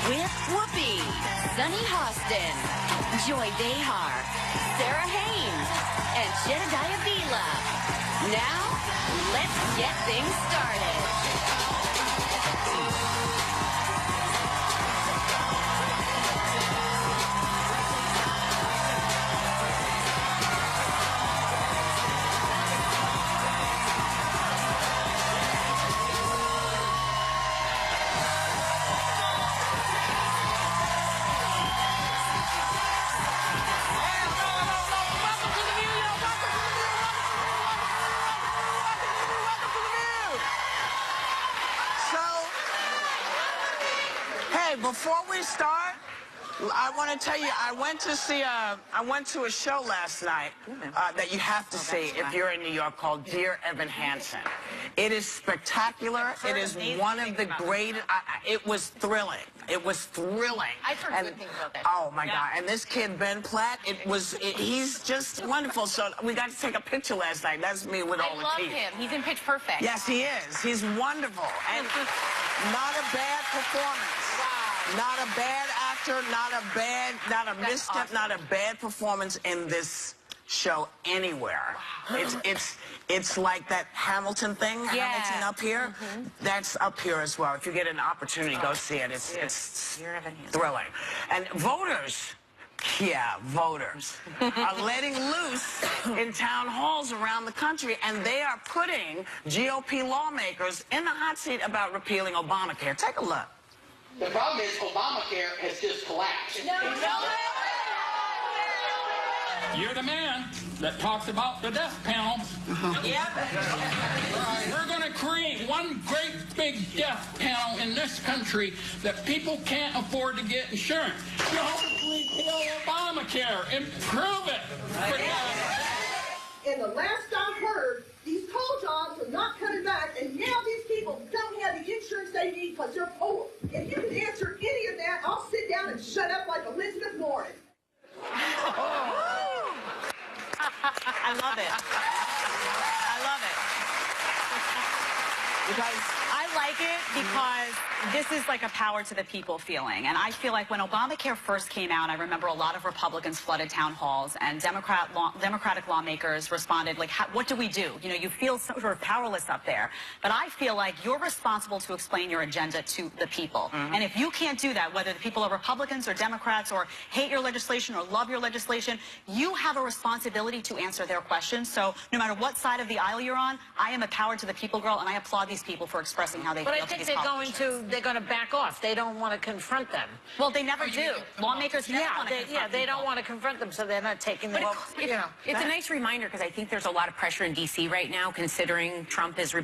with Whoopi, Sunny Hostin, Joy Behar, Sarah Haynes, and Jedediah Bila. Now, let's get things started. Before we start, I want to tell you, I went to a show last night that you have to see if you're in New York called Dear Evan Hansen. It is spectacular. It is one of the great. It was thrilling. It was thrilling. I've heard good things about that. Oh my God! And this kid Ben Platt, he's just wonderful. So we got to take a picture last night. That's me with all the teeth. I love him. He's in Pitch Perfect. Yes, he is. He's wonderful and not a bad performance. Not a bad actor, not a misstep, not a bad performance in this show anywhere. Wow. It's like that Hamilton thing, Hamilton up here. That's up here as well. If you get an opportunity, go see it. It's thrilling. And voters are letting loose in town halls around the country, and they are putting GOP lawmakers in the hot seat about repealing Obamacare. Take a look. The problem is Obamacare has just collapsed. You're the man that talks about the death penalty. We're going to create one great big death panel in this country that people can't afford to get insurance. Don't repeal Obamacare. Improve it. And the last I heard, these coal jobs are not coming back, and now these people don't have the insurance they need because they're poor. If you can answer any of that, I'll sit down and shut up like Elizabeth Warren. I love it. I love it. Because I like it because this is like a power to the people feeling. And I feel like when Obamacare first came out, I remember a lot of Republicans flooded town halls, and Democratic lawmakers responded, like, what do we do? You know, you feel sort of powerless up there. But I feel like you're responsible to explain your agenda to the people. And if you can't do that, whether the people are Republicans or Democrats or hate your legislation or love your legislation, you have a responsibility to answer their questions. So no matter what side of the aisle you're on, I am a power to the people girl, and I applaud these people for expressing how they feel. But I think they're going to back off. They don't want to confront them. Well, they never do. Lawmakers never want to confront they don't want to confront them, so they're not taking them. It's a nice reminder because I think there's a lot of pressure in D.C. right now, considering Trump is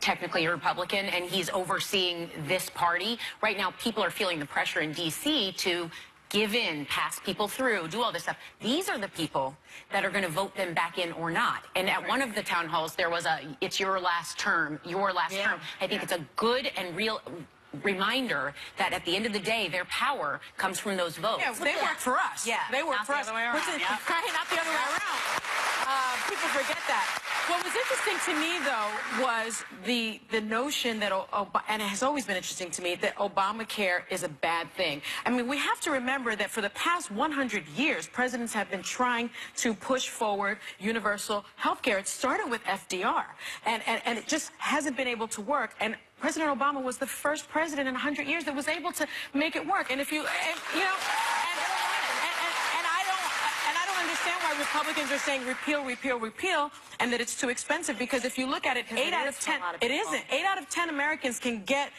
technically a Republican and he's overseeing this party. Right now, people are feeling the pressure in D.C. to give in, pass people through, do all this stuff. These are the people that are going to vote them back in or not. And at one of the town halls, there was it's your last term, term. I think it's a good and real reminder that at the end of the day, their power comes from those votes. Yeah, they work for us. Yeah, they work for us. Not the other way around. Not the other way around. People forget that. What was interesting to me, though, was the notion that, and it has always been interesting to me, that Obamacare is a bad thing. I mean, we have to remember that for the past 100 years, presidents have been trying to push forward universal health care. It started with FDR, and it just hasn't been able to work. And President Obama was the first president in 100 years that was able to make it work. And if you, I don't understand why Republicans are saying repeal, repeal, repeal, and that it's too expensive. Because if you look at it, 8 out of 10, it isn't. 8 out of 10 Americans can get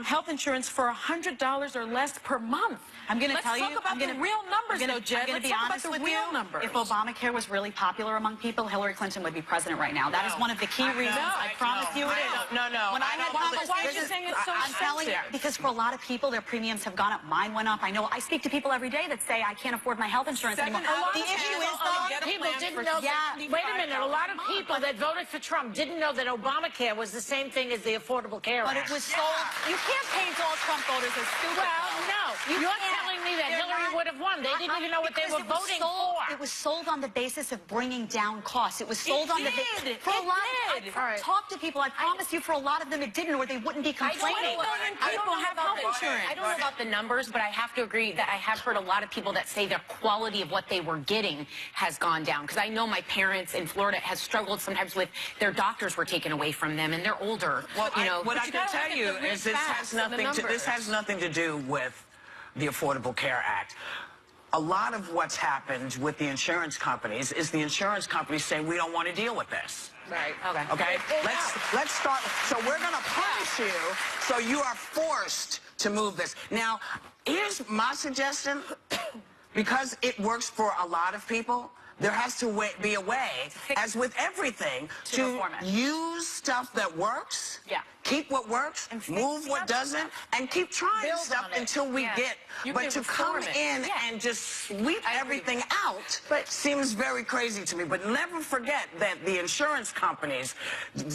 health insurance for $100 or less per month. I'm going to tell you. Let's talk about the real numbers, though, Jed. I'm going to be honest with you. Numbers. If Obamacare was really popular among people, Hillary Clinton would be president right now. That is one of the key reasons. I promise you it is. No. When I had conversations, why are you saying it's so I'm telling you, expensive? because for a lot of people, their premiums have gone up. Mine went up. I know. I speak to people every day that say I can't afford my health insurance anymore. The issue is, though, people didn't know that. Wait a minute. A lot of people that voted for Trump didn't know that Obamacare was the same thing as the Affordable Care Act. But it was sold. You can't paint all Trump voters as stupid. Well, no. You're can't. telling me that They're Hillary not- would have won. They didn't even know what they because were voting for. It was sold on the basis of bringing down costs. It was sold on the basis. For a lot of All right. talk to people. I promise you, for a lot of them, it didn't, or they wouldn't be complaining. People have health insurance. I don't know about the numbers, but I have to agree that I have heard a lot of people that say their quality of what they were getting has gone down. Because I know my parents in Florida has struggled sometimes with their doctors were taken away from them, and they're older. Well, you know, what I you can gotta tell look at you the is this facts has and the nothing to do with the Affordable Care Act. A lot of what's happened with the insurance companies is the insurance companies saying we don't want to deal with this. Right. okay. Okay, let's start. So we're going to punish you, so you are forced to move this. Now, here's my suggestion. Because it works for a lot of people, there has to be a way, as with everything, to reform it. use stuff that works, Yeah. keep what works, move what doesn't, and keep trying Build stuff on it. until we get. You But can to come reform it. in and just sweep everything out seems very crazy to me. But never forget that the insurance companies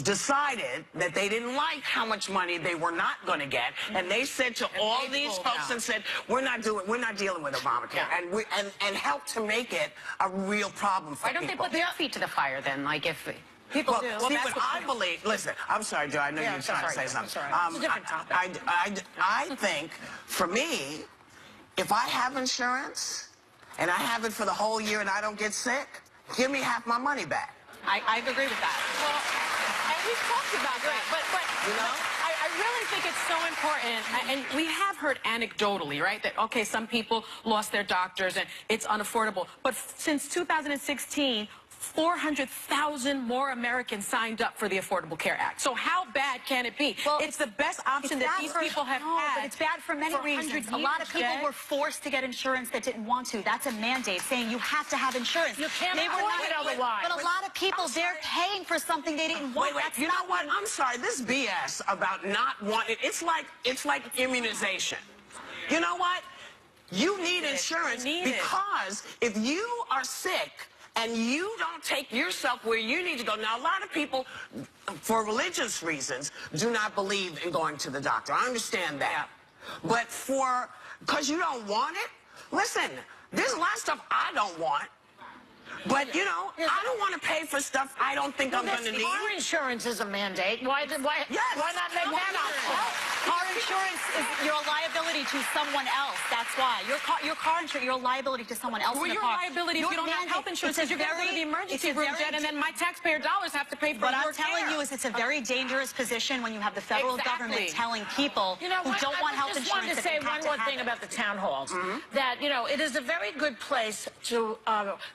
decided that they didn't like how much money they were not going to get, and they said to all they these pulled folks out. and said, we're not dealing with Obamacare, and help to make it a real problem for Why don't they people. put their feet to the fire then? Like if People Well, do. Stephen, I believe. Listen, I'm sorry, Joe. I know Yeah, you're trying to say sorry. something. It's a different topic. I think, for me, if I have insurance and I have it for the whole year and I don't get sick, give me half my money back. I agree with that. Well, and we've talked about that, but You know? I really think it's so important, and we have heard anecdotally, right, that, okay, some people lost their doctors and it's unaffordable. But since 2016, 400,000 more Americans signed up for the Affordable Care Act. So how bad can it be? Well, it's the best option that these people have had. But it's bad for many 100 reasons. A lot of years, people Jay. were forced to get insurance that didn't want to. That's a mandate saying you have to have insurance. You can't They were afford not- it otherwise. But a lot of people, they're paying for something they didn't want. Wait, That's you know not what? I'm sorry. This BS about not wanting it's like immunization. You know what? You need insurance You need it. because if you are sick and you don't take yourself where you need to go. Now, a lot of people, for religious reasons, do not believe in going to the doctor. I understand that. But because you don't want it, listen, there's a lot of stuff I don't want. But, you know, I don't want to pay for stuff I don't think I'm going to need. Car insurance is a mandate. Why Yes. not make that option? Car insurance is your liability to someone else. That's why. Your car insurance, your liability to someone else Well, in the your car. liability if Your you don't have mandate- health insurance it's because a you're going to go to the very- emergency it's a room, very- Jen, and then my taxpayer dollars have to pay for What your I'm telling care. you is it's a very dangerous position when you have the federal government Exactly. telling people You know who what? don't want health I just wanted insurance to say that they have one to more have thing it. about the town halls. That, you know, it is a very good place to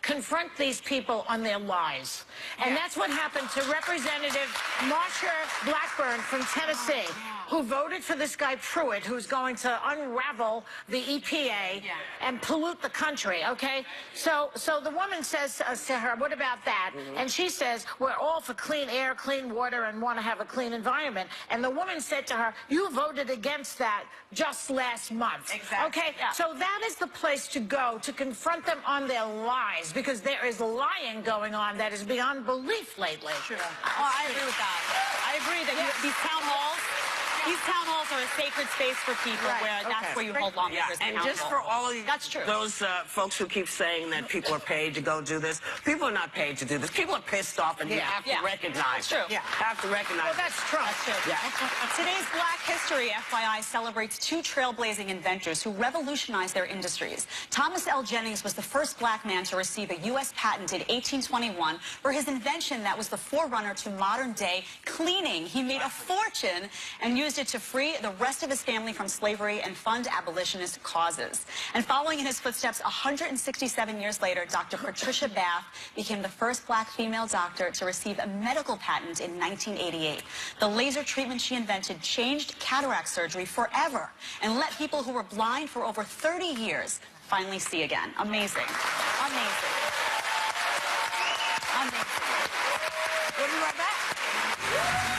confront these people on their lies. And that's what happened to Representative Marsha Blackburn from Tennessee, who voted for this guy Pruitt, who's going to unravel the EPA and pollute the country, okay? So the woman says to her, what about that? And she says, we're all for clean air, clean water, and want to have a clean environment. And the woman said to her, you voted against that just last month. Exactly. Okay? So that is the place to go to confront them on their lies, because there is lying going on that is beyond belief lately. Oh, I agree with that. I agree that these town halls are a sacred space for people where that's where you hold lawmakers And accountable. just for all of That's true. those folks who keep saying that people are paid to go do this, people are not paid to do this. People are pissed off, and you have to recognize That's true. it. Have to recognize Well, that's Trump. Today's Black History, FYI, celebrates two trailblazing inventors who revolutionized their industries. Thomas L. Jennings was the first black man to receive a U.S. patent in 1821 for his invention that was the forerunner to modern-day cleaning. He made a fortune and used it to free the rest of his family from slavery and fund abolitionist causes. And following in his footsteps, 167 years later, Dr. Patricia Bath became the first black female doctor to receive a medical patent in 1988. The laser treatment she invented changed cataract surgery forever and let people who were blind for over 30 years finally see again. Amazing. Amazing. Amazing. We'll be right back.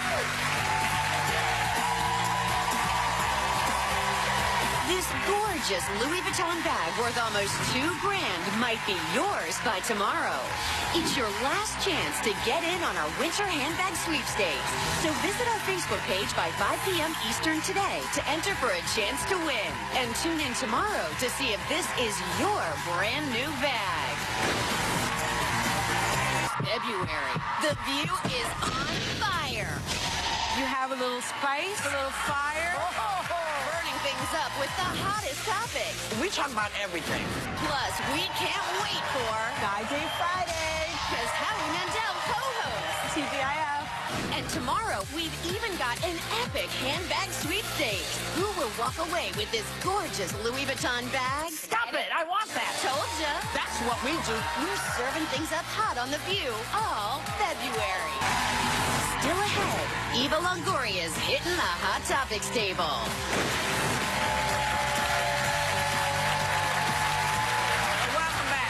This This gorgeous Louis Vuitton bag worth almost $2 grand might be yours by tomorrow. It's your last chance to get in on our winter handbag sweepstakes. So visit our Facebook page by 5 p.m. Eastern today to enter for a chance to win. And tune in tomorrow to see if this is your brand new bag. February. The View is on fire. You have a little spice, a little fire. Burning things up with the hottest topics. We talk about everything. Plus, we can't wait for Guy J Friday. because Howie Mandel co-hosts. TGIF. And tomorrow, we've even got an epic handbag sweepstakes. Who will walk away with this gorgeous Louis Vuitton bag? Stop it. I want that. Told ya. That's what we do. We're serving things up hot on The View all February. Still ahead, Eva Longoria's hitting the Hot Topics table. Welcome back.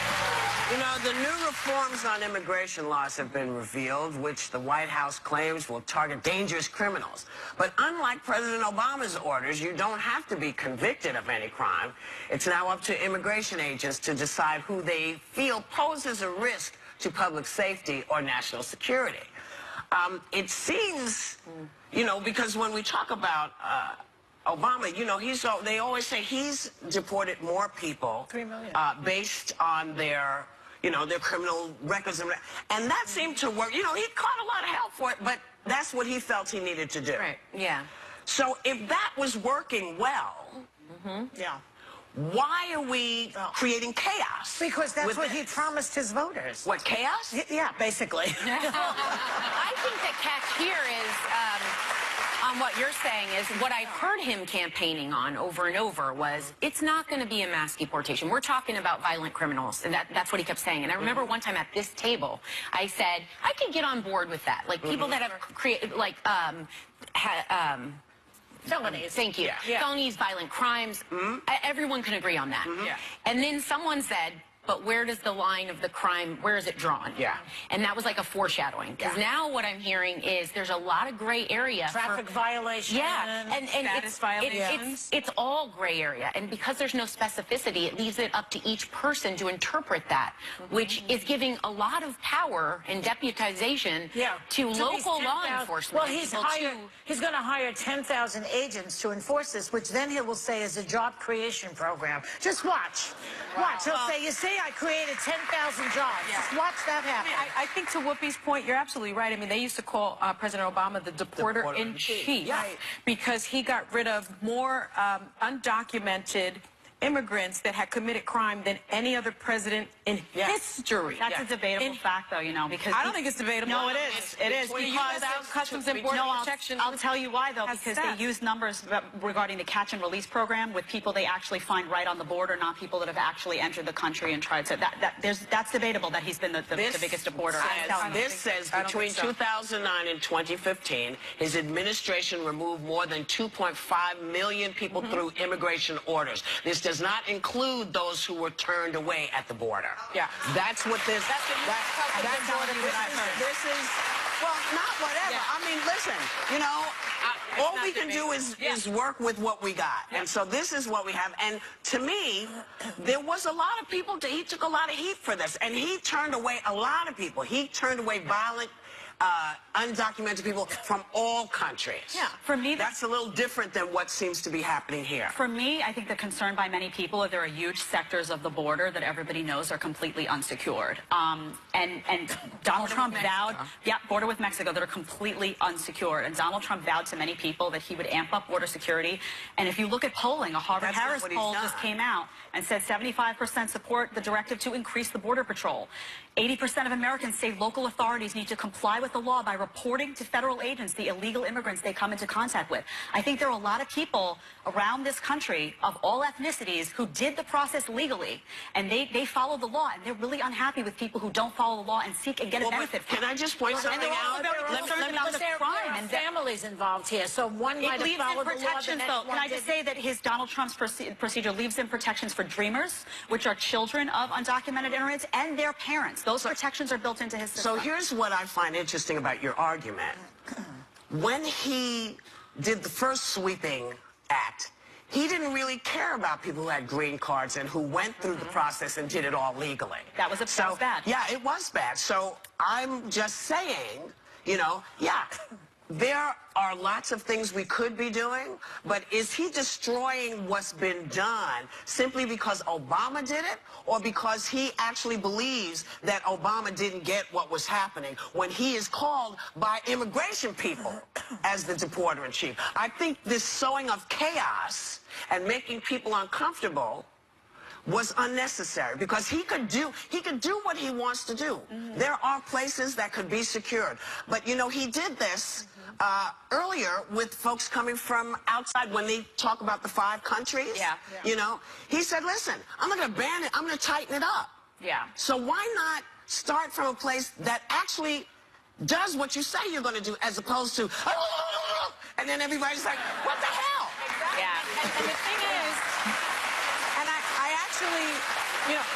You know, the new reforms on immigration laws have been revealed, which the White House claims will target dangerous criminals. But unlike President Obama's orders, you don't have to be convicted of any crime. It's now up to immigration agents to decide who they feel poses a risk to public safety or national security. It seems, you know, because when we talk about Obama, you know, they always say he's deported more people 3 million. Based on their, you know, their criminal records. And that seemed to work. You know, he caught a lot of hell for it, but that's what he felt he needed to do. Right. Yeah. So if that was working well, Yeah. why are we creating chaos? Because that's with what he this? promised his voters. What, chaos? Yeah, basically. I think the catch here is, on what you're saying, is what I've heard him campaigning on over and over was, it's not going to be a mass deportation. We're talking about violent criminals, and that's what he kept saying. And I remember one time at this table, I said, I could get on board with that. Like, people that have created, like, Felonies. Thank you. Yeah. Felonies, violent crimes. Everyone can agree on that. Yeah. And then someone said, but where does the line of the crime, where is it drawn? Yeah. And that was like a foreshadowing. Because now what I'm hearing is there's a lot of gray area. Traffic violation. Yeah, and Status violations. it's all gray area, and because there's no specificity, it leaves it up to each person to interpret that, which is giving a lot of power and deputization to these local law 10,000 enforcement. Well, he's going to hire 10,000 agents to enforce this, which then he will say is a job creation program. Just watch. Watch. He'll say, you see, I created 10,000 jobs. Just watch that happen. I think to Whoopi's point, you're absolutely right. I mean, they used to call President Obama the deporter-in-chief because he got rid of more undocumented immigrants that had committed crime than any other president in history. That's a debatable fact, though, you know, because I don't think it's debatable. No, it is. It is When because without Customs and Border Protection. I'll tell you why, though, has because steps. they use numbers regarding the catch and release program with people they actually find right on the border, not people that have actually entered the country and tried to. That's debatable that he's been the biggest deporter. This says between 2009 and 2015, his administration removed more than 2.5 million people through immigration orders. This does not include those who were turned away at the border. Yeah. That's what this. That's what This is. Well, not whatever. Yeah. I mean, listen. You know, all we can do is work with what we got, and so this is what we have. And to me, there was a lot of people. He took a lot of heat for this, and he turned away a lot of people. He turned away violent, undocumented people from all countries. Yeah, for me, that's a little different than what seems to be happening here. For me, I think the concern by many people is there are huge sectors of the border that everybody knows are completely unsecured. And Donald Trump vowed, border with Mexico, that are completely unsecured. And Donald Trump vowed to many people that he would amp up border security. And if you look at polling, a Harvard-Harris poll just came out and said 75% support the directive to increase the Border Patrol. 80% of Americans say local authorities need to comply with the law by reporting to federal agents the illegal immigrants they come into contact with. I think there are a lot of people around this country of all ethnicities who did the process legally, and they follow the law, and they're really unhappy with people who don't follow the law and seek and get a benefit from it. Can I just point something out? There are families involved here, so one might have followed the law. Can I just say that Donald Trump's procedure leaves in protections for dreamers, which are children of undocumented immigrants, and their parents. Those protections are built into his system. So here's what I find interesting about your argument. When he did the first sweeping act, he didn't really care about people who had green cards and who went through the process and did it all legally. That was bad. Yeah, it was bad. So I'm just saying, you know, yeah, there are lots of things we could be doing, but is he destroying what's been done simply because Obama did it, or because he actually believes that Obama didn't get what was happening when he is called by immigration people as the deporter-in-chief? I think this sowing of chaos and making people uncomfortable was unnecessary, because he could do what he wants to do. There are places that could be secured. But, you know, he did this earlier with folks coming from outside when they talk about the 5 countries. Yeah. You know, he said, listen, I'm not going to ban it. I'm going to tighten it up. Yeah. So why not start from a place that actually does what you say you're going to do, as opposed to, and then everybody's like, what the hell? Exactly. Yeah. And the thing is, and I actually, you know,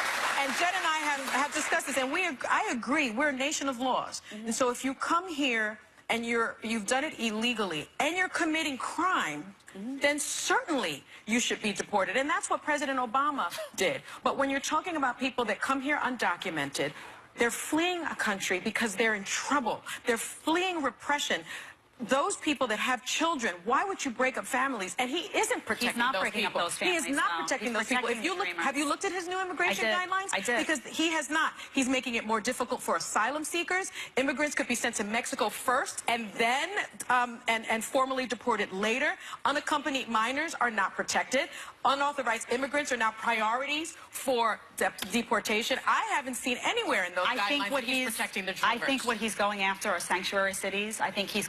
and Jen and I have discussed this, and I agree, we're a nation of laws. And so if you come here and you've done it illegally and you're committing crime, then certainly you should be deported. And that's what President Obama did. But when you're talking about people that come here undocumented, they're fleeing a country because they're in trouble. They're fleeing repression. Those people that have children, why would you break up families? And he isn't protecting He's not those breaking people. up those families. He is not No. protecting He's those people. protecting If you look, the have you looked at his new immigration I did. guidelines? I did. Because he has not. He's making it more difficult for asylum seekers. Immigrants could be sent to Mexico first and then and formally deported later. Unaccompanied minors are not protected. Unauthorized immigrants are now priorities for deportation. I haven't seen anywhere in those guidelines that he's protecting the I children. think what he's going after are sanctuary cities. I think he's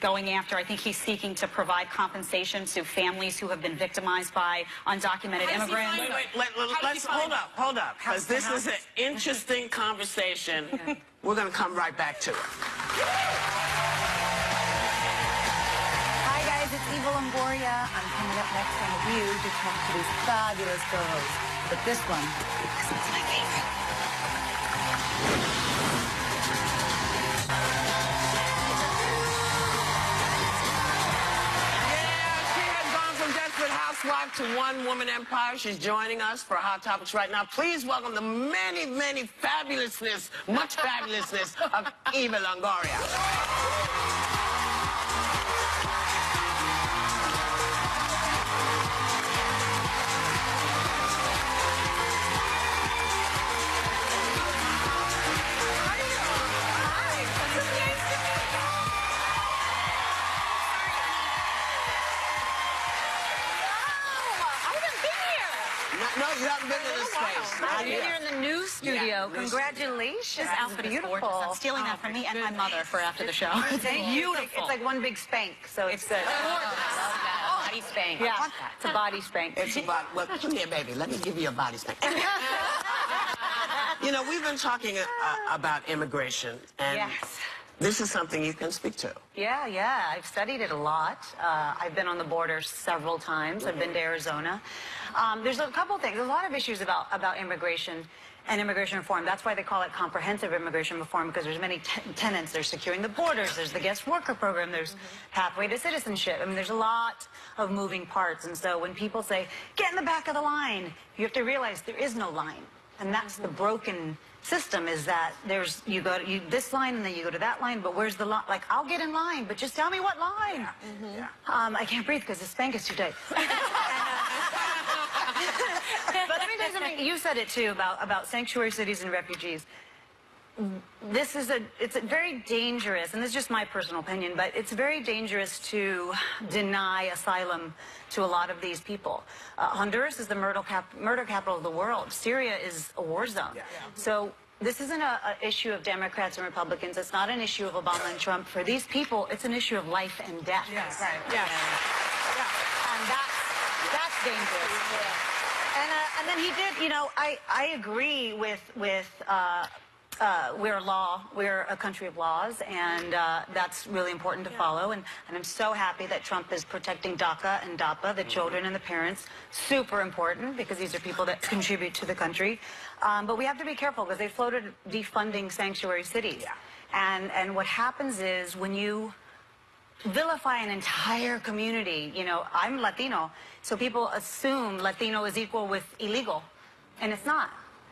seeking to provide compensation to families who have been victimized by undocumented How does he immigrants. find Let's hold up, because this is an interesting conversation. We're going to come right back to it. Hi guys, it's Eva Longoria. I'm coming up next on The View to talk to these fabulous girls. But this one, because it's my favorite. Housewife to one-woman empire. She's joining us for Hot Topics right now. Please welcome the many, many fabulousness, much fabulousness of Eva Longoria. No, you haven't been to this space. I'm here in the new studio. Yeah. Congratulations. This outfit is gorgeous. I'm stealing that from me and my mother for after the show. Thank you. It's like one big spank, so it's good. Body spank. Yeah, it's a body spank. It's about, well, come here, baby. Let me give you a body spank. You know, we've been talking about immigration, and Yes. this is something you can speak to. Yeah. I've studied it a lot. I've been on the border several times. I've been to Arizona. There's a couple things. There's a lot of issues about immigration and immigration reform. That's why they call it comprehensive immigration reform, because there's many tenets. There's securing the borders. There's the guest worker program. There's pathway to citizenship. I mean, there's a lot of moving parts. And so when people say, get in the back of the line, you have to realize there is no line. And that's the broken system, is that you go to this line and then you go to that line, but where's the line? Like, I'll get in line, but just tell me what line. Yeah. I can't breathe because the spank is too tight. But let me tell you something. You said it too about sanctuary cities and refugees. It's very dangerous, and this is just my personal opinion, but it's very dangerous to deny asylum to a lot of these people. Honduras is the murder capital of the world. Syria is a war zone. Yeah. So this isn't an issue of Democrats and Republicans. It's not an issue of Obama and Trump. For these people, it's an issue of life and death. Yes. Right. Yes. And that's dangerous. Yeah. And then he did, you know, I agree with we're a country of laws, and that's really important to follow. And I'm so happy that Trump is protecting DACA and DAPA, the children and the parents. Super important, because these are people that contribute to the country. But we have to be careful, because they floated defunding sanctuary cities. Yeah. And what happens is, when you vilify an entire community. You know, I'm Latino, so people assume Latino is equal with illegal, and it's not.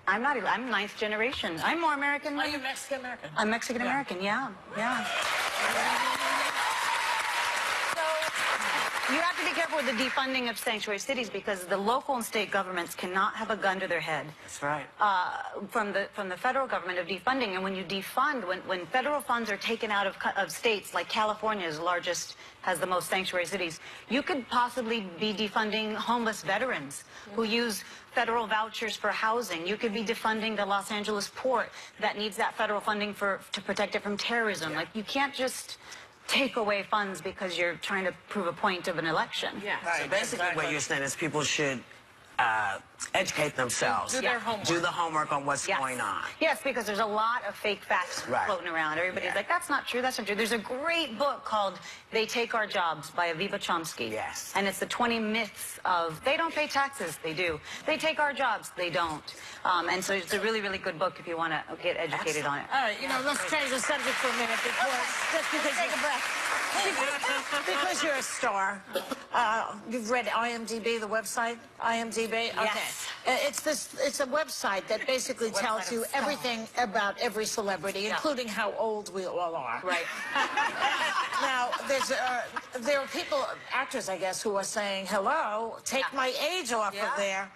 I'm not. I'm ninth generation. I'm more American. Are you Mexican American? I'm Mexican American. Yeah. So you have to be careful with the defunding of sanctuary cities because the local and state governments cannot have a gun to their head. That's right. From the federal government of defunding, and when you defund, when federal funds are taken out of states like California is the largest, has the most sanctuary cities, you could possibly be defunding homeless veterans who use federal vouchers for housing. You could be defunding the Los Angeles port that needs that federal funding to protect it from terrorism. Like, you can't just take away funds because you're trying to prove a point of an election. Yeah. So basically what you're saying is people should educate themselves. Do their homework. Do the homework on what's Yes. going on. Yes, because there's a lot of fake facts Right. floating around. Everybody's like, that's not true, that's not true. There's a great book called They Take Our Jobs by Aviva Chomsky. Yes. And it's the 20 myths of, they don't pay taxes, they do. They take our jobs, they don't. And so it's a really, really good book if you want to get educated on it. All right, let's change the subject for a minute just because Take a breath. because you're a star. You've read IMDb, the website, IMDb. Okay. Yes. It's a website that basically tells you everything about every celebrity, including how old we all are. Right. Now, there are people, actors, I guess, who are saying, hello, take my age off of there.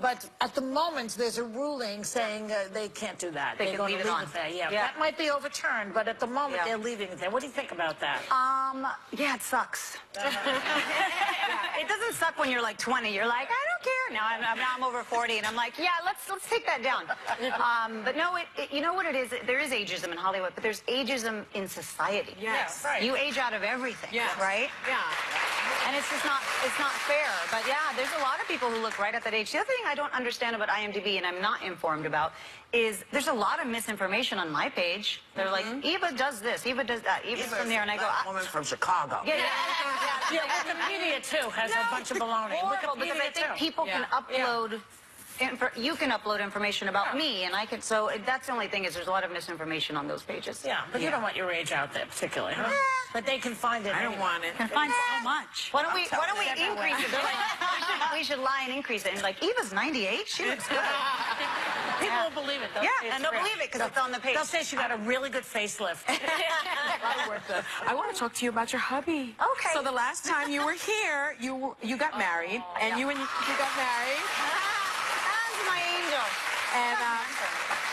But at the moment, there's a ruling saying they can't do that. They They're can going leave to it leave on. it there. Yeah. Yeah. That might be overturned, but at the moment, Yeah. they're leaving it there. What do you think about that? Yeah, it sucks. It doesn't suck when you're like 20. You're like, I don't care. Now I'm over 40, and I'm like, yeah, let's take that down. But no, you know what it is? There is ageism in Hollywood, but there's ageism in society. Yes. Right. You age out of everything, Yes. right? Yeah. And it's just not fair. But yeah, there's a lot of people who look right at that age. The other thing I don't understand about IMDb, and I'm not informed about, is there's a lot of misinformation on my page. They're like, Eva does this, Eva does that, Eva's from there, and I go, Black woman from Chicago. yeah. Yeah, Wikipedia, too, has a bunch of baloney. Horrible, because I think too. people can upload. You can upload information about me, and I can. So that's the only thing is there's a lot of misinformation on those pages. Yeah, but you don't want your age out there particularly, huh? But they can find it. I don't anyway. want it. Can find so much. Why don't we increase it? They're like, we should lie and increase it. And like, Eva's 98. She looks good. People will believe it. They'll say Yeah, it's and they'll real. believe it because it's on the page. They'll say she got a really good facelift. I want to talk to you about your hubby. Okay. So the last time you were here, you got married, and you got married, That's my angel.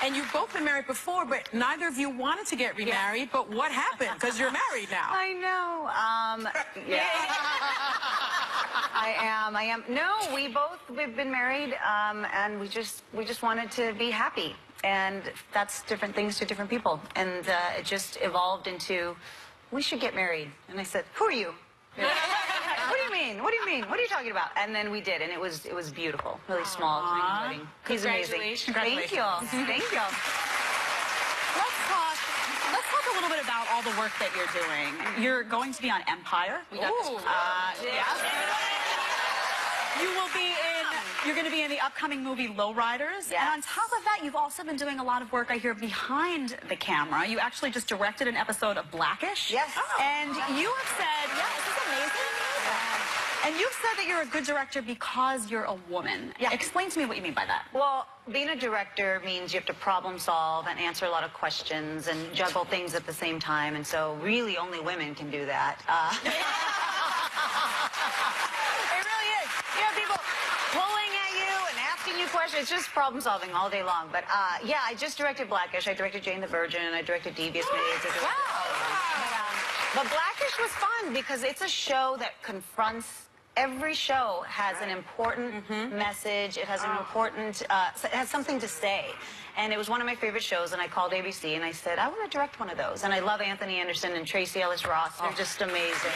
and you've both been married before, but neither of you wanted to get remarried. But what happened? Because you're married now. I know. Yeah. I am. No, we've been married, and we just wanted to be happy, and that's different things to different people, and it just evolved into, we should get married, and I said, who are you? What do you mean? What do you mean? What are you talking about? And then we did, and it was beautiful, really small, tiny wedding. He's amazing. Congratulations. Thank you. Let's talk a little bit about all the work that you're doing. You're going to be on Empire. You're going to be in the upcoming movie Lowriders. Yes. And on top of that, you've also been doing a lot of work, I hear, behind the camera. You actually just directed an episode of Blackish. Yes. And you have said, this is amazing. And you've said that you're a good director because you're a woman. Yeah. Explain to me what you mean by that. Well, being a director means you have to problem solve and answer a lot of questions and juggle things at the same time. And so really only women can do that. It really is. You have people pulling at you and asking you questions. It's just problem solving all day long. But yeah, I just directed Blackish. I directed Jane the Virgin. I directed Devious Maids. But Blackish was fun because it's a show that confronts. Every show has an important message. It has an important, it has something to say. And it was one of my favorite shows, and I called ABC, and I said, I want to direct one of those. And I love Anthony Anderson and Tracy Ellis Ross. They're just amazing.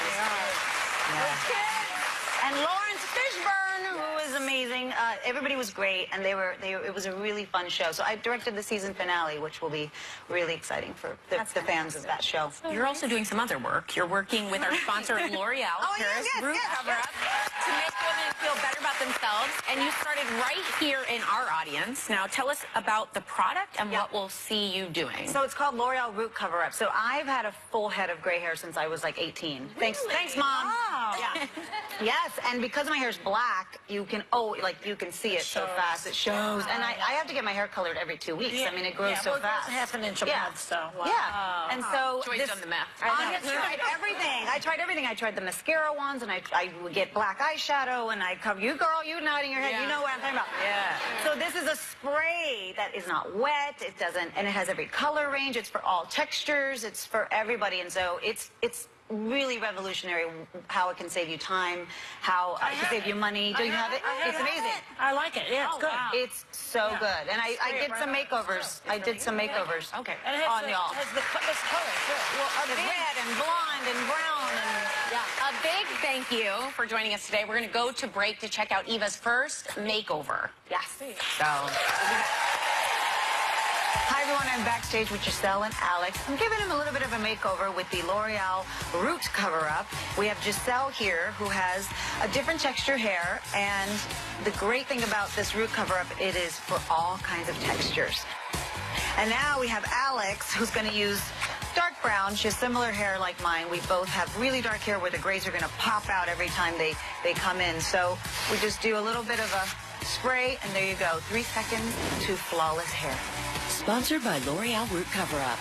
And Lawrence Fishburne, who is amazing. Everybody was great, and it was a really fun show. So I directed the season finale, which will be really exciting for the fans of that show. You're also doing some other work. You're working with our sponsor, L'Oreal, Paris Roof Cover-Up, to make women feel better about themselves, and you started right here in our audience. Now, tell us about the product and what we'll see you doing. So it's called L'Oreal Root Cover Up. So I've had a full head of gray hair since I was like 18. Thanks, Mom. Wow. Yeah. Yes, and because my hair is black, you can you can see it so fast. It shows, and I have to get my hair colored every 2 weeks. I mean, it grows so well, it grows fast. half an inch a month, so. Wow. Yeah, and so Joy's done the math. I have tried everything. I tried the mascara ones, and I would get black eyeshadow, and I cover you, girl. You nodding your head. You know what I'm talking about. Yeah. So this is a spray that is not wet. It doesn't, and it has every color range. It's for all textures. It's for everybody, and so it's really revolutionary how it can save you time, how it can save you money. Do you have it? It's amazing. I like it. Yeah, it's good. Wow. It's so good. And I did some makeovers. I did some makeovers Okay. And it has on y'all. It has this color, too. Well, red and blonde and brown and A big thank you for joining us today. We're going to go to break to check out Eva's first makeover. yes. So, Hi everyone, I'm backstage with Giselle and Alex. I'm giving him a little bit of a makeover with the L'Oreal Root Cover-Up. We have Giselle here who has a different texture hair, and the great thing about this Root Cover-Up, it is for all kinds of textures. And now we have Alex who's going to use dark brown. She has similar hair like mine. We both have really dark hair where the grays are going to pop out every time they come in. So we just do a little bit of a spray, and there you go. 3 seconds to flawless hair. Sponsored by L'Oreal Root Cover Up.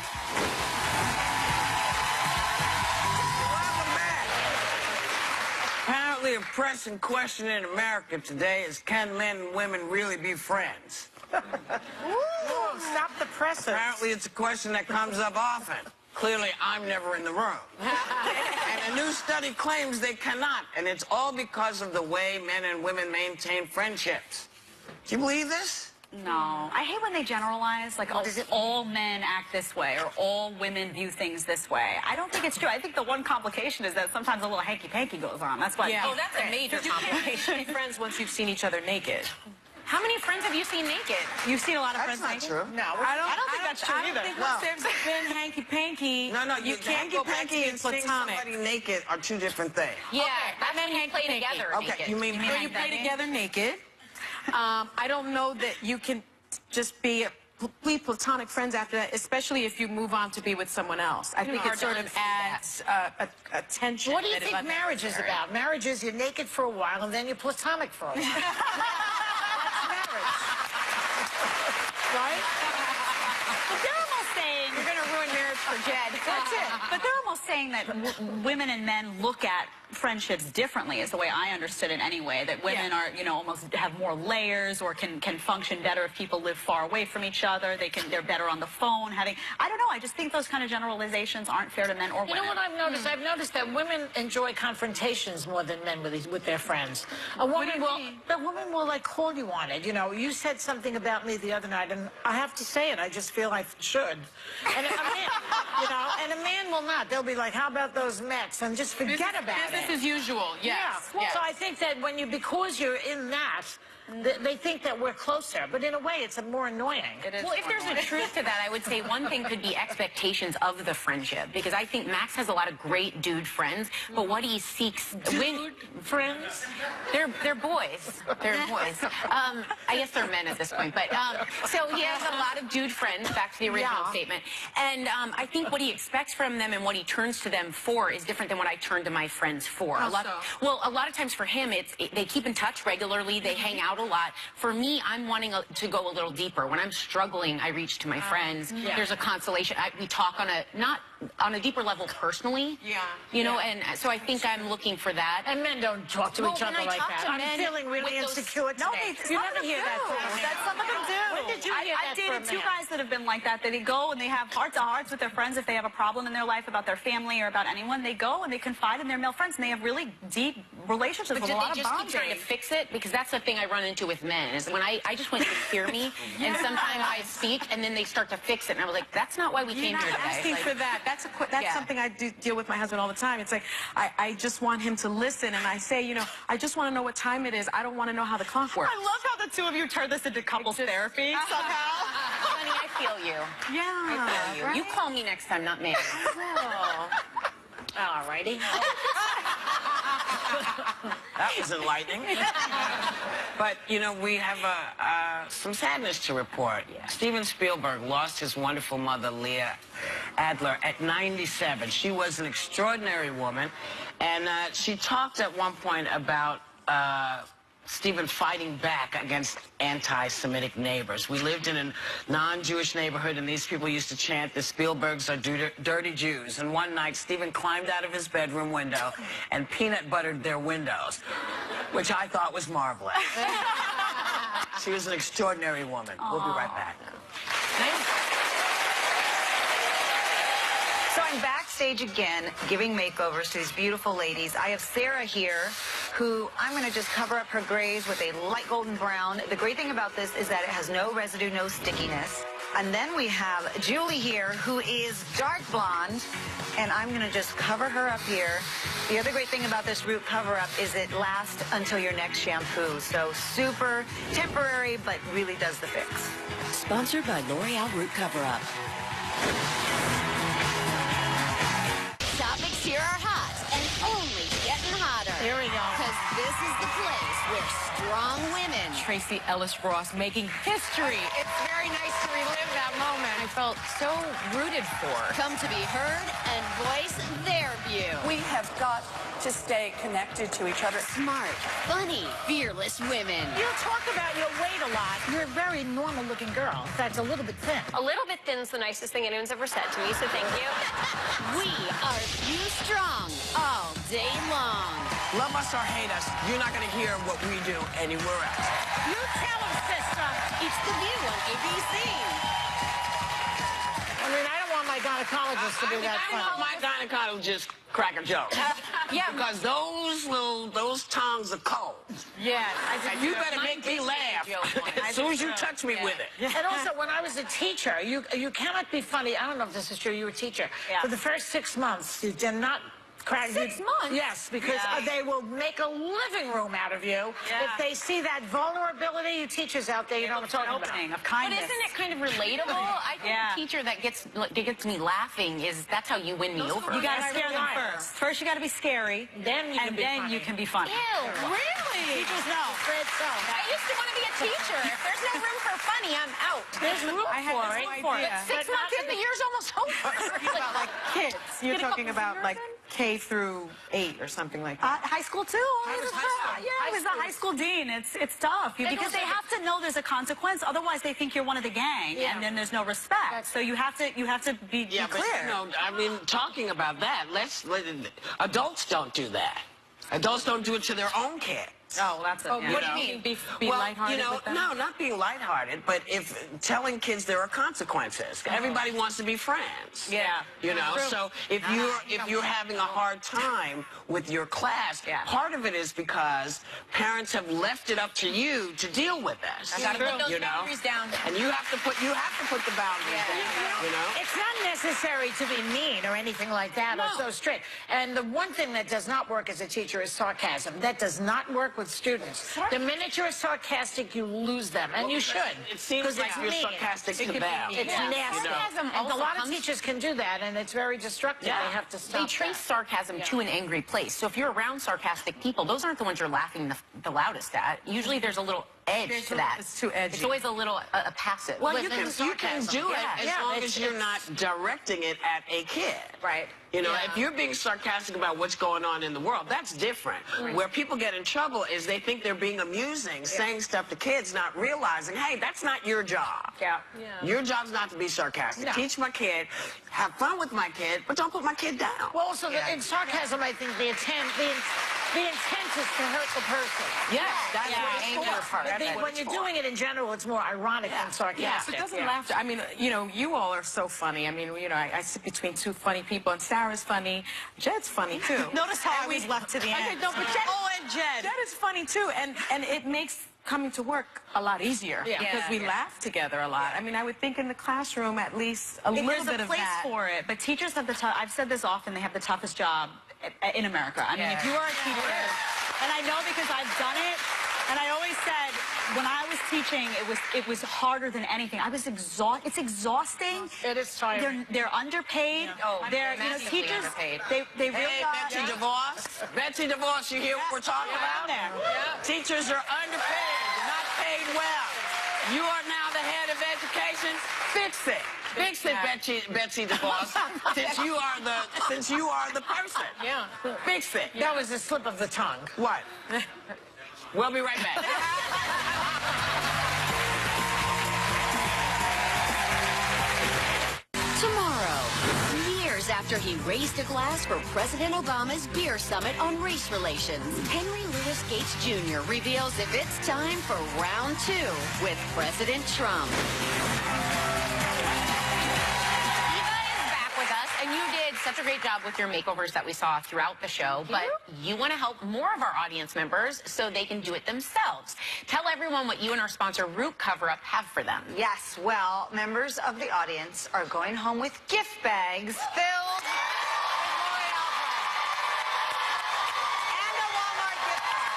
Apparently, a pressing question in America today is, can men and women really be friends? Ooh, stop the presses. Apparently, it's a question that comes up often. Clearly, I'm never in the room. And a new study claims they cannot, and it's all because of the way men and women maintain friendships. Do you believe this? No. I hate when they generalize, like, all men act this way or all women view things this way. I don't think it's true. I think the one complication is that sometimes a little hanky-panky goes on. That's why. Yeah. oh, that's a major You can't complication. be friends once you've seen each other naked. How many friends have you seen naked? You've seen a lot of That's friends not naked? true. No, I don't think that's true I don't either. think No. once there's been hanky-panky, No, you can't go back to hanky-panky being and seeing platonic. somebody naked are two different things. Yeah, I that's meant when you play hanky-panky. together Okay, naked. you mean So you play together naked. I don't know that you can just be complete platonic friends after that, especially if you move on to be with someone else. I think hard it to sort of unsee adds a tension. What do you that is think marriage is unnecessary. about? Marriage is you're naked for a while and then you're platonic for a while. That's marriage. Right? But they're almost saying... You're going to ruin marriage for Jed. That's it. But they're almost saying that women and men look at friendships differently, is the way I understood it anyway. That women are, almost have more layers or can function better if people live far away from each other. They're better on the phone. I don't know. I just think those kind of generalizations aren't fair to men or women. You know what I've noticed? I've noticed that women enjoy confrontations more than men with their friends. The woman will like call you on it. You said something about me the other night, and I have to say it. I just feel I should. And a man, and a man will not. They'll be like, "How about those Mets?" and just forget about it. Business as usual, yes. Yeah. So I think that because you're in that, they think that we're closer. But in a way, it's more annoying. Well, if there's a truth to that, I would say one thing could be expectations of the friendship, because I think Max has a lot of great dude friends, but what he seeks... Friends? They're boys. They're boys. I guess they're men at this point, but so he has a lot of dude friends, back to the original statement, and I think what he expects from them and what he turns to them for is different than what I turn to my friends for. How so? Well, a lot of times for him, they keep in touch regularly, they hang out a lot. For me, I'm wanting to go a little deeper. When I'm struggling, I reach to my friends. There's a consolation. We talk not on a deeper level personally. And so I think I'm looking for that. And men don't talk to each other like that. I'm feeling really insecure today. No, you never hear that from me. That's some of them do. When did you hear that I've dated from 2 men? guys that have been like that. They go and they have heart-to-hearts with their friends if they have a problem in their life about their family or about anyone. They go and they confide in their male friends, and they have really deep relationships But with do a lot they of just keep trying to bonding. fix it? Because that's the thing I run into with men, is when I just want you to hear me, and sometimes I speak, and then they start to fix it, and I was like, that's not why we came here today. Asking Like, for that. That's something I do deal with my husband all the time. It's like, I just want him to listen, and I say, I just want to know what time it is. I don't want to know how the clock works. I love how the two of you turned this into couples therapy somehow. Honey, I feel you. Yeah. I feel you. You call me next time, not me. All righty. That was enlightening. But, you know, we have some sadness to report. Steven Spielberg lost his wonderful mother, Leah Adler, at 97. She was an extraordinary woman, and she talked at one point about Steven fighting back against anti-Semitic neighbors. We lived in a non-Jewish neighborhood, and these people used to chant, the Spielbergs are dirty Jews. And one night, Steven climbed out of his bedroom window and peanut buttered their windows, which I thought was marvelous. She was an extraordinary woman. We'll be right back. So I'm backstage again, giving makeovers to these beautiful ladies. I have Sarah here, who I'm going to just cover up her grays with a light golden brown. The great thing about this is that it has no residue, no stickiness. And then we have Julie here, who is dark blonde, and I'm going to just cover her up here. The other great thing about this root cover-up is it lasts until your next shampoo. So super temporary, but really does the fix. Sponsored by L'Oreal Root Cover-Up. Topics here are hot and only getting hotter. Here we go. Because this is the place where strong women. Tracy Ellis Ross making history. It's very nice to relive that moment. I felt so rooted for. Come to be heard and voice their view. We have got to stay connected to each other. Smart, funny, fearless women. You talk about your weight a lot. You're a very normal-looking girl. In fact, a little bit thin. A little bit thin's the nicest thing anyone's ever said to me, so thank you. We are You Strong all day long. Love us or hate us, you're not going to hear what we do anywhere else. You tell them, sister. It's The View on ABC. I mean, I don't want my gynecologist to be that I funny. want my gynecologist crack a joke. Yeah. Because those tongues are cold. Yes. And you better make me laugh as soon as you touch me with it. And also, when I was a teacher, you cannot be funny. I don't know if this is true. You were a teacher. Yeah. For the first 6 months, you did not crack. 6 months? Yes, because they will make a living room out of you if they see that vulnerability. You teachers out there, you know what I'm talking about. Opening of But kindness. isn't it kind of relatable? I think a teacher that gets me laughing that's how you win me over. You got to That's scare them right. first. First, you got to be scary, Then you can be funny. you can be funny. Ew, really? Teachers know. Fred, so. I used to want to be a teacher. If there's no room for funny, I'm out. There's room for it. But 6 months in, the year's almost over. About like kids. You're talking about like K through 8 or something like that. High school too. I was the high school dean. It's tough because they have to know there's a consequence. Otherwise, they think you're one of the gang, and then there's no respect. So you have to be Yeah, but clear. you know, I mean, talking about that, adults don't do that. Adults don't do it to their own kids. Oh, that's it. What do you mean? Be lighthearted with them? No, not being lighthearted, but if telling kids there are consequences. Everybody wants to be friends. Yeah. You know, so if you're having a hard time with your class, part of it is because parents have left it up to you to deal with this. You gotta put those boundaries down. And you have to put the boundaries down. You know? It's not necessary to be mean or anything like that or so strict. And the one thing that does not work as a teacher is sarcasm. That does not work with students. The minute you're sarcastic, you lose them, and you should. It seems like you're mean. sarcastic to them. It's nasty. Sarcasm And a also lot of comes- teachers can do that, and it's very destructive. Yeah. They have to stop They trace sarcasm to an angry place. So if you're around sarcastic people, those aren't the ones you're laughing the loudest at. Usually there's a little edge to that. It's too edgy. It's always a little passive. Well, you can do it as long as you're not directing it at a kid. Right. You know, if you're being sarcastic about what's going on in the world, that's different. Where people get in trouble is they think they're being amusing, saying stuff to kids, not realizing, hey, that's not your job. Yeah. Your job's not to be sarcastic. No. Teach my kid, have fun with my kid, but don't put my kid down. Well, also, in sarcasm, I think the intent is to hurt the person. Yes, that's what anger part. But when you're doing it in general, it's more ironic than sarcastic. It doesn't laugh. I mean, you know, you all are so funny. I mean, you know, I sit between two funny people, and Sarah's funny. Jed's funny too. Notice how I was left to the end. No, but Jed is funny too, and it makes coming to work a lot easier because we laugh together a lot. I mean, I would think in the classroom at least a little There's bit a of place that. for it, but teachers have I've said this often, they have the toughest job in America. I mean, if you are a teacher, and I know because I've done it, and I always said, when I was teaching, it was harder than anything. I was exhausted. It's exhausting. It is tiring. They're underpaid. They're massively teachers. underpaid. They really Hey, are. Betsy DeVos. Betsy DeVos, you hear what we're talking about? Teachers are underpaid, not paid well. You are now the head of education. Fix it. Fix it, Betsy DeVos. since you are the person. Yeah. Fix it. That was a slip of the tongue. What? We'll be right back. Tomorrow, years after he raised a glass for President Obama's beer summit on race relations, Henry Louis Gates Jr. reveals if it's time for round 2 with President Trump. And you did such a great job with your makeovers that we saw throughout the show, but you want to help more of our audience members so they can do it themselves. Tell everyone what you and our sponsor, Root Cover Up, have for them. Yes, well, members of the audience are going home with gift bags filled with L'Oreal products. And a Walmart gift card.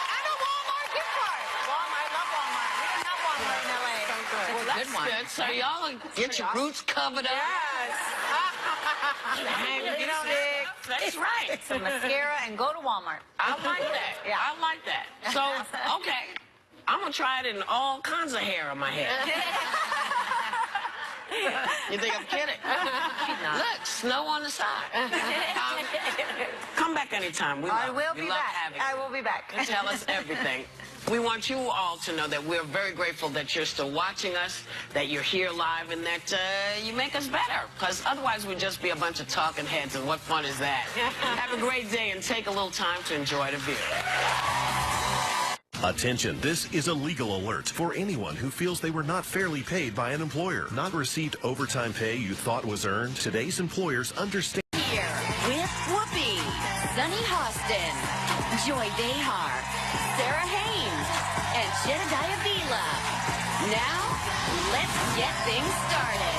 And a Walmart gift card. Walmart, I love Walmart. We don't have Walmart in LA. Well, that's good. So y'all get your roots covered up. Yes. Hang lipstick. That's right. Some mascara and go to Walmart. I like that. Yeah. I like that. So, okay. I'm going to try it in all kinds of hair on my head. You think I'm kidding? Look, snow on the side. Come back anytime. I will be love back. having I you. will be back. Tell us everything. We want you all to know that we're very grateful that you're still watching us, that you're here live, and that you make us better. Because otherwise we'd just be a bunch of talking heads, and what fun is that? Have a great day and take a little time to enjoy the view. Attention, this is a legal alert for anyone who feels they were not fairly paid by an employer. Not received overtime pay you thought was earned. Today's employers understand. Here with Whoopi, Sunny Hostin, Joy Behar, Sarah Haynes, and Jedediah Vila. Now, let's get things started.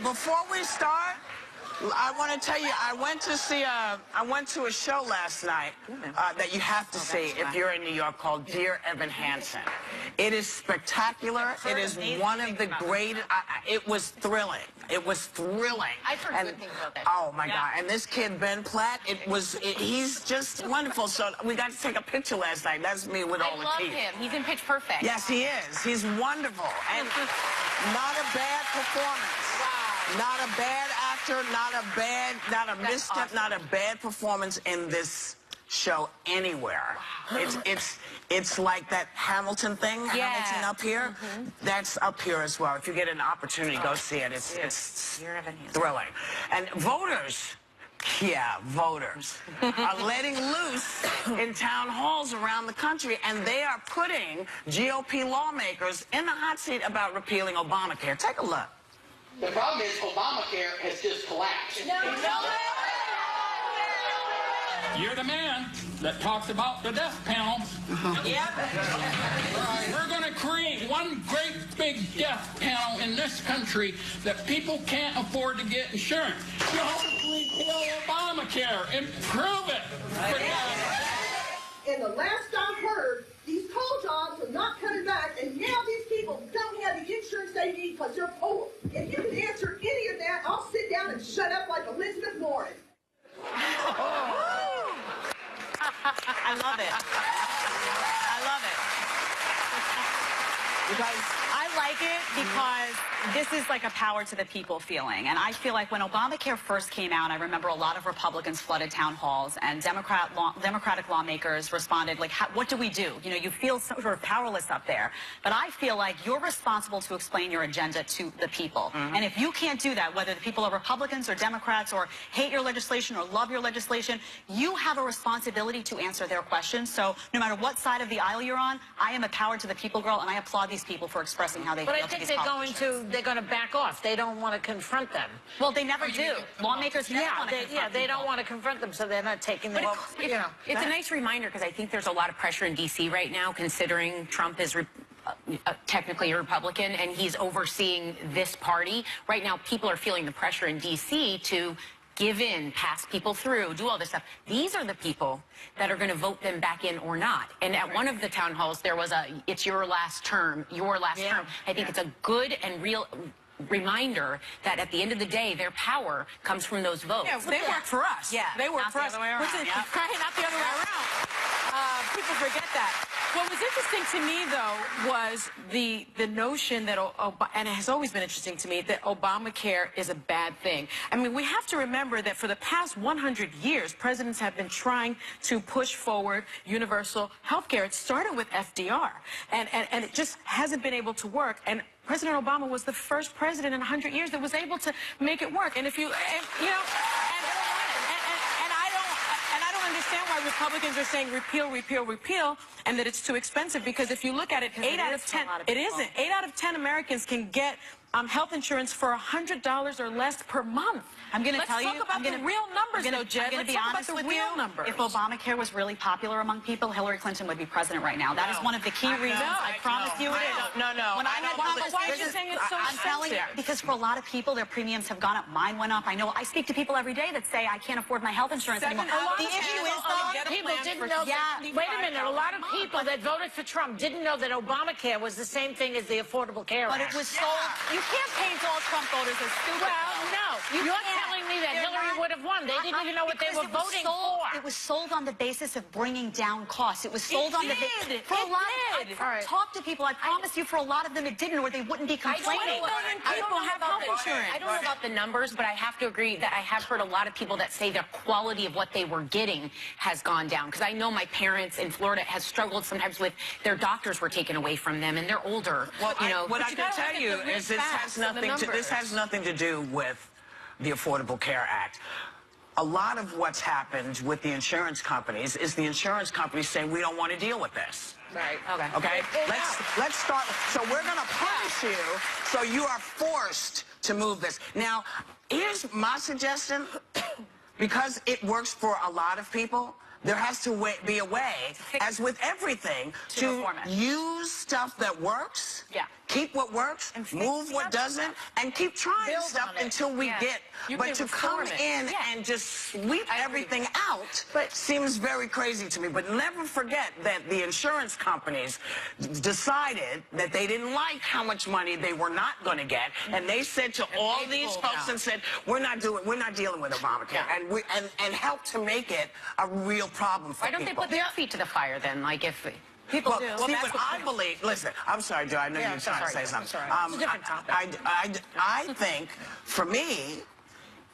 Before we start, I want to tell you, I went to a show last night that you have to see if you're in New York called Dear Evan Hansen. It is spectacular. It is one of the great. It was thrilling. It was thrilling. I've heard good things about that. Oh my God! And this kid Ben Platt, he's just wonderful. So we got to take a picture last night. That's me with all the teeth. I love him. He's in Pitch Perfect. Yes, he is. He's wonderful and not a bad performance. Not a bad actor, not a misstep, awesome. Not a bad performance in this show anywhere. Wow. It's like that Hamilton thing, Hamilton up here. That's up here as well. If you get an opportunity, go see it. It's thrilling. And voters are letting loose in town halls around the country, and they are putting GOP lawmakers in the hot seat about repealing Obamacare. Take a look. The problem is Obamacare has just collapsed. You're the man that talked about the death panel. We're going to create one great big death panel in this country that people can't afford to get insurance. You have to repeal Obamacare. Improve it. And the last I've heard, these coal jobs are not coming back, and now these people don't have the insurance they need because they're poor. If you can answer any of that, I'll sit down and shut up like Elizabeth Warren. I love it. I love it. Because I like it because this is like a power to the people feeling. And I feel like when Obamacare first came out, I remember a lot of Republicans flooded town halls, and Democratic lawmakers responded, like, what do we do? You know, you feel sort of powerless up there. But I feel like you're responsible to explain your agenda to the people. And if you can't do that, whether the people are Republicans or Democrats or hate your legislation or love your legislation, you have a responsibility to answer their questions. So no matter what side of the aisle you're on, I am a power to the people girl, and I applaud these people for expressing how they But feel I to think these they're going to back off. They don't want to confront them. Well, they never do. Lawmakers never want to confront they people. don't want to confront them, so they're not taking them. It's a nice reminder because I think there's a lot of pressure in D.C. right now, considering Trump is technically a Republican and he's overseeing this party. Right now, people are feeling the pressure in D.C. to give in, pass people through, do all this stuff. These are the people that are going to vote them back in or not. And at one of the town halls, there was it's your last term, term. I think it's a good and real reminder that at the end of the day, their power comes from those votes. Yeah, they work for us. Yeah, they work not for the us. other way around. Right, not the other way around. People forget that. What was interesting to me, though, was the notion that, and it has always been interesting to me, that Obamacare is a bad thing. I mean, we have to remember that for the past 100 years, presidents have been trying to push forward universal health care. It started with FDR, and it just hasn't been able to work. And President Obama was the first president in 100 years that was able to make it work. And if you, I don't understand why Republicans are saying repeal, repeal, repeal, and that it's too expensive. Because if you look at it, 8 out of 10, it isn't. 8 out of 10 Americans can get health insurance for $100 or less per month. I'm going to tell you. Let's talk about the real numbers, though, Jed. I'm going to be honest with you. If Obamacare was really popular among people, Hillary Clinton would be president right now. That is one of the key reasons. I promise you it is. No. When I know why are you saying it's so I'm telling you, because for a lot of people, their premiums have gone up. Mine went up. I know. I speak to people every day that say I can't afford my health insurance anymore. The issue is, though, people didn't know that. Wait a minute. A lot of people that voted for Trump didn't know that Obamacare was the same thing as the Affordable Care Act. But it was sold. You can't paint all Trump voters as stupid. Well, no. You're telling me that Hillary would have won. They didn't even know what they were voting for. It was sold on the basis of bringing down costs. It was sold on the basis. For a lot of talk to people. I promise you, for a lot of them, it didn't, or they wouldn't be complaining. People have health insurance. I don't know about the numbers, but I have to agree that I have heard a lot of people that say their quality of what they were getting has gone down. Because I know my parents in Florida has struggled sometimes with their doctors were taken away from them, and they're older. Well, What I can tell you is this has nothing to do with the Affordable Care Act. A lot of what's happened with the insurance companies is the insurance companies saying we don't want to deal with this. Right. Okay. Let's start. So we're going to punish you. So you are forced to move this. Now, here's my suggestion. Because it works for a lot of people, there has to be a way, as with everything, to use stuff that works, keep what works, move what doesn't, and keep trying stuff until we get. But to come in and just sweep everything out seems very crazy to me. But never forget that the insurance companies decided that they didn't like how much money they were not going to get, and they said to all these folks and said, we're not dealing with Obamacare, and helped to make it a real problem for people. Why don't they put their feet to the fire then? Like if people do. Well, Stephen, I believe. Listen, I'm sorry, Joe. I know you're trying to say something. It's a different topic. I think, for me,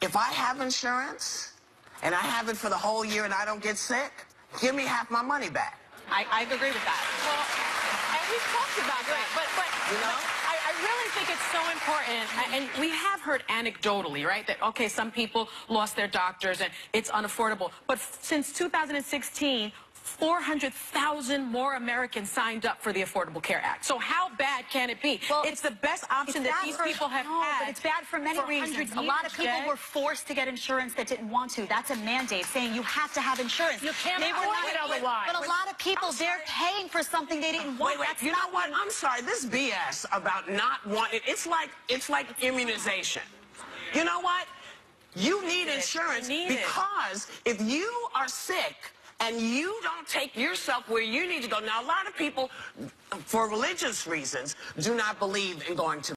if I have insurance and I have it for the whole year and I don't get sick, give me half my money back. I agree with that. Well, and we've talked about that, but I really think it's so important, and we have heard anecdotally, right, that, okay, some people lost their doctors and it's unaffordable, but since 2016, 400,000 more Americans signed up for the Affordable Care Act. So how bad can it be? Well, it's the best option that these people have had. But it's bad for many reasons. A lot of people were forced to get insurance that didn't want to. That's a mandate saying you have to have insurance. You can't afford it otherwise. But a lot of people, they're paying for something they didn't want. Wait, you know what? I'm sorry. This BS about not wanting it's like immunization. You know what? You need insurance because if you are sick and you don't take yourself where you need to go. Now, a lot of people, for religious reasons, do not believe in going to